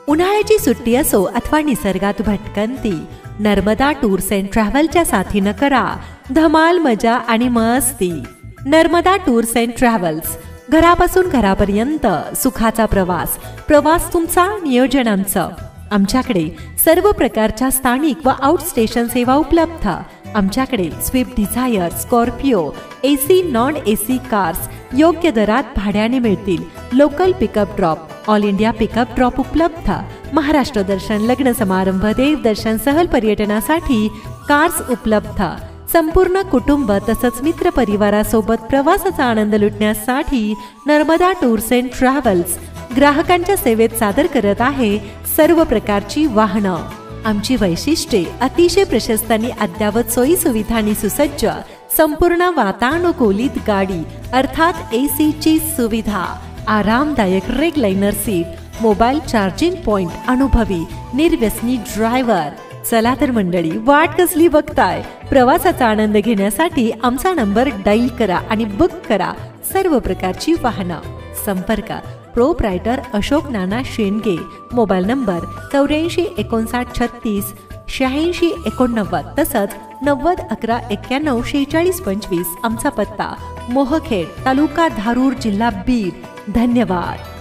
उन्हाळ्याची सुट्टी असो अथवा निसर्गात भटकंती, नर्मदा टूर्स अँड ट्रॅव्हलच्या साथीनं करा धमाल मजा आणि मस्ती. नर्मदा टूर्स अँड ट्रॅव्हल्स, घरापासून घरापर्यंत सुखाचा प्रवास. प्रवास तुमचा, नियोजन आमचं. आमच्याकडे सर्व प्रकारच्या स्थानिक व आउट स्टेशन सेवा उपलब्ध. आमच्याकडे Swift Dzire, Scorpio, AC non AC cars योग्य दरात भाड्याने मिळतील. Local pickup drop, all India pickup drop उपलब्ध. महाराष्ट्र दर्शन, लग्न समारंभ, देवदर्शन, सहल पर्यटनासाठी कार्स उपलब्ध. संपूर्ण कुटुंब तसंच मित्र परिवारासोबत प्रवासाचा आनंद लुटण्यासाठी नर्मदा टूर्स अँड ट्रॅव्हल्स ग्राहकांच्या सेवेत सादर करत आहे सर्व प्रकारची वाहनं. आमची वैशिष्ट्ये अतिशय प्रशस्त आणि अद्ययावत सोयी सुविधांनी सुसज्ज संपूर्ण वातानुकूलित गाडी अर्थात एसीची सुविधा, आरामदायक रेगलाइनर सीट, मोबाईल चार्जिंग पॉइंट, अनुभवी निर्व्यसनी ड्रायव्हर. चला तर मंडळी, वाट कसली बघताय? प्रवासाचा आनंद घेण्यासाठी आमचा नंबर डायल करा आणि बुक करा सर्व प्रकारची वाहनं. संपर्क प्रोप्रायटर अशोक नाना शेंडगे, मोबाईल नंबर 84 59 36 86 89 तसंच 90 11 91 46 25. आमचा पत्ता मोहखेड, तालुका धारूर, जिल्हा बीड. धन्यवाद.